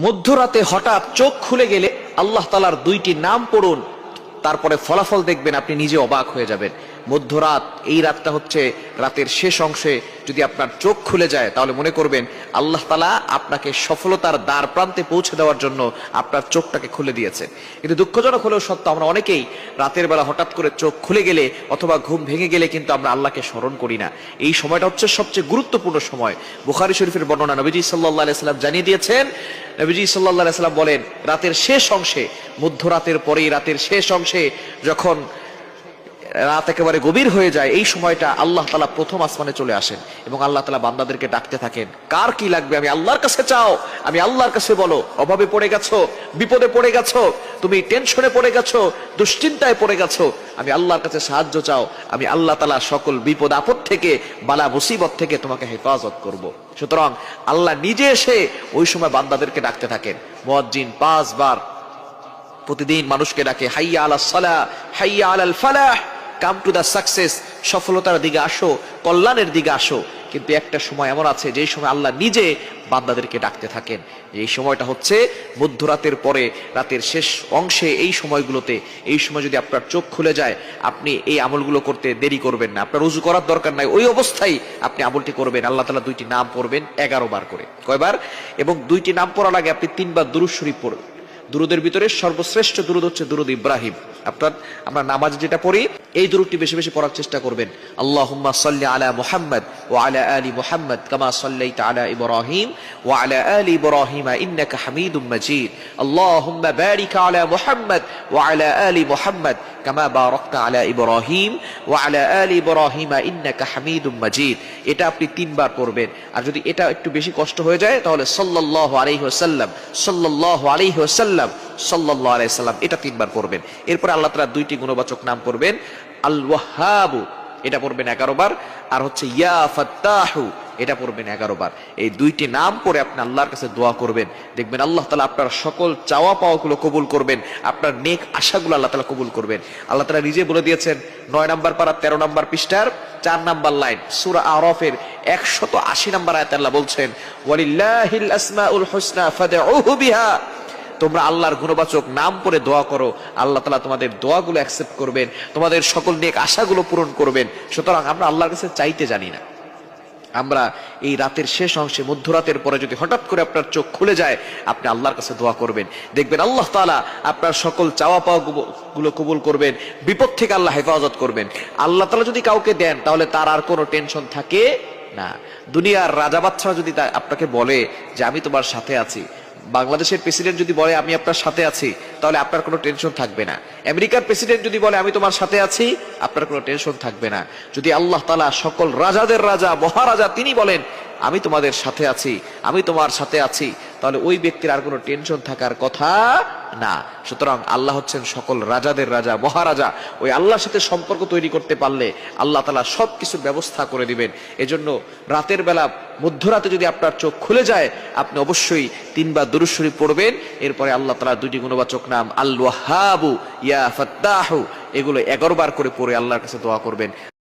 মধ্যরাতে হঠাৎ চোখ খুলে গেলে আল্লাহ তাআলার দুইটি নাম পড়ুন, তারপরে ফলাফল দেখবেন আপনি নিজে অবাক হয়ে যাবেন। মধ্যরাত, এই রাতটা হচ্ছে রাতের শেষ অংশে যদি আপনার চোখ খুলে যায় তাহলে মনে করবেন আল্লাহ তাআলা আপনাকে সফলতার দ্বার প্রান্তে পৌঁছে দেওয়ার জন্য আপনার চোখটাকে খুলে দিয়েছেন। কিন্তু দুঃখজনক হলেও সত্য, আমরা অনেকেই রাতের বেলা হঠাৎ করে চোখ খুলে গেলে অথবা ঘুম ভেঙে গেলে কিন্তু আমরা আল্লাহকে স্মরণ করি না। এই সময়টা হচ্ছে সবচেয়ে গুরুত্বপূর্ণ সময়। বুখারী শরীফের বর্ণনা, নবীজি সাল্লাল্লাহু আলাইহি সাল্লাম জানিয়ে দিয়েছেন, নবীজি সাল্লাল্লাহু আলাইহি সাল্লাম বলেন, রাতের শেষ অংশে, মধ্যরাতের পরেই রাতের শেষ অংশে যখন রাত একেবারে গভীর হয়ে যায়, এই সময়টা আল্লাহ তাআলা প্রথম আসমানে চলে আসেন এবং আল্লাহ তাআলা বান্দাদেরকে ডাকতে থাকেন, কার কি লাগবে আমি আল্লাহর কাছে চাও, আমি আল্লাহর কাছে বলো। অভাবে পড়ে গেছো, বিপদে পড়ে গেছো, তুমি টেনশনে পড়ে গেছো, দুশ্চিন্তায় পড়ে গেছো, আমি আল্লাহর কাছে সাহায্য চাও, আমি আল্লাহ তাআলা সকল বিপদ আপদ থেকে, বালা মুসিবত থেকে তোমাকে হেফাজত করব। সুতরাং আল্লাহ নিজে এসে ওই সময় বান্দাদেরকে ডাকতে থাকেন। মুয়াজ্জিন 5 বার প্রতিদিন মানুষকে ডাকে, হাইয়া আলাস সালাহ, হাইয়া আলাল ফালাহ, কাম টু দা সাকসেস, সফলতার দিকে আসো, কল্যাণের দিকে আসো। কিন্তু একটা সময় এমন আছে যেই সময় আল্লাহ নিজে বান্দাদেরকে ডাকতে থাকেন। এই সময়টা হচ্ছে মধ্যরাতের পরে রাতের শেষ অংশে। এই সময়গুলোতে, এই সময় যদি আপনার চোখ খুলে যায়, আপনি এই আমলগুলো করতে দেরি করবেন না। আপনার ওযু করার দরকার নাই, ওই অবস্থায় আপনি আমলটি করবেন। আল্লাহ তাআলা দুইটি নাম পড়বেন 11 বার করে। কয়বার? এবং দুইটি নাম পড়ার আগে আপনি 3 বার দুরূদ শরীফ পড়বেন। দুরুদের ভিতরে সর্বশ্রেষ্ঠ দুরুদ হচ্ছে দুরুদ ইব্রাহিম। আমরা নামাজে যেটা পড়ি, এই দুরুদটি বেশি বেশি পড়ার চেষ্টা করবেন। আল্লাহুম্মা সাল্লি আলা মুহাম্মদ ওয়া আলা আলি মুহাম্মদ কামা সাল্লাইতা আলা ইব্রাহিম ওয়া আলা আলি ইব্রাহিম ইন্নাকা হামিদুম মাজিদ। আল্লাহুম্মা বারিক আলা মুহাম্মদ ওয়া আলা আলি মুহাম্মদ কামা বারাকতা আলা ইব্রাহিম ওয়া আলা আলি ইব্রাহিম ইন্নাকা হামিদুম মাজিদ। এটা আপনি 3 বার পড়বেন। আর যদি এটা একটু বেশি কষ্ট হয়ে যায় তাহলে সাল্লাল্লাহু আলাইহি ওয়াসাল্লাম, সাল্লাল্লাহু আলাইহি ওয়াসাল্লাম, সাল্লাল্লাহু আলাইহি ওয়াসাল্লাম, এটা 3 বার পড়বেন। এরপর আল্লাহ তাআলা দুইটি গুণবাচক নাম পড়বেন। আল ওয়াহ্হাব, এটা পড়বেন 11 বার। আর হচ্ছে ইয়া ফাত্তাহু, এটা পড়বেন 11 বার। এই দুইটি নাম পড়ে আপনি আল্লাহর কাছে দোয়া করবেন, দেখবেন আল্লাহ তাআলা আপনার সকল চাওয়া পাওয়াগুলো কবুল করবেন, আপনার নেক আশাগুলো আল্লাহ তাআলা কবুল করবেন। আল্লাহ তাআলা নিজে বলে দিয়েছেন 9 নম্বর পারা 13 নম্বর পৃষ্ঠার 4 নম্বর লাইন, সূরা আরাফের 180 নম্বর আয়াতে আল্লাহ বলছেন, ওয়ালিল্লাহিল আসমাউল হুসনা ফাদউহু বিহা। তোমরা আল্লাহর গুণবাচক নাম পড়ে দোয়া করো, আল্লাহ তাআলা তোমাদের দোয়াগুলো অ্যাকসেপ্ট করবেন, তোমাদের সকল নেক আশাগুলো পূরণ করবেন। সুতরাং আমরা আল্লাহর কাছে চাইতে জানি না। আমরা এই রাতের শেষ অংশে, মধ্যরাতের পরে যদি হঠাৎ করে আপনার চোখ খুলে যায়, আপনি আল্লাহর কাছে দোয়া করবেন, দেখবেন আল্লাহ তাআলা আপনার সকল চাওয়া পাওয়া গুলো কবুল করবেন, বিপদ থেকে আল্লাহ হেফাজত করবেন। আল্লাহ তাআলা যদি কাউকে দেন তাহলে তার আর কোনো টেনশন থাকে না। দুনিয়ার রাজা বাদশা যদি আপনাকে বলে যে আমি তোমার সাথে আছি, বাংলাদেশের প্রেসিডেন্ট যদি বলে আমি আপনার সাথে আছি, তাহলে আপনার কোনো টেনশন থাকবে না। আমেরিকার প্রেসিডেন্ট যদি বলে আমি তোমার সাথে আছি, আপনার কোনো টেনশন থাকবে না। যদি আল্লাহ তাআলা সকল রাজাদের রাজা, মহারাজা, তিনি বলেন আমি তোমাদের সাথে আছি, আমি তোমার সাথে আছি, তাহলে ওই ব্যক্তির আর কোনো টেনশন থাকার কথা না। সুতরাং আল্লাহ হচ্ছেন সকল রাজাদের রাজা, মহারাজা। ওই আল্লাহর সাথে সম্পর্ক তৈরি করতে পারলে আল্লাহ তাআলা সবকিছুর ব্যবস্থা করে দিবেন। এজন্য রাতের বেলা, মধ্যরাতে যদি আপনার চোখ খুলে যায়, আপনি অবশ্যই 3 বার দুরূদ শরীফ পড়বেন। এরপরে আল্লাহ তাআলা দুইটি গুণবাচক নাম আল ওয়াহ্হাব, ইয়া ফাত্তাহু, এগুলো 11 বার করে পড়ে আল্লাহর কাছে দোয়া করবেন।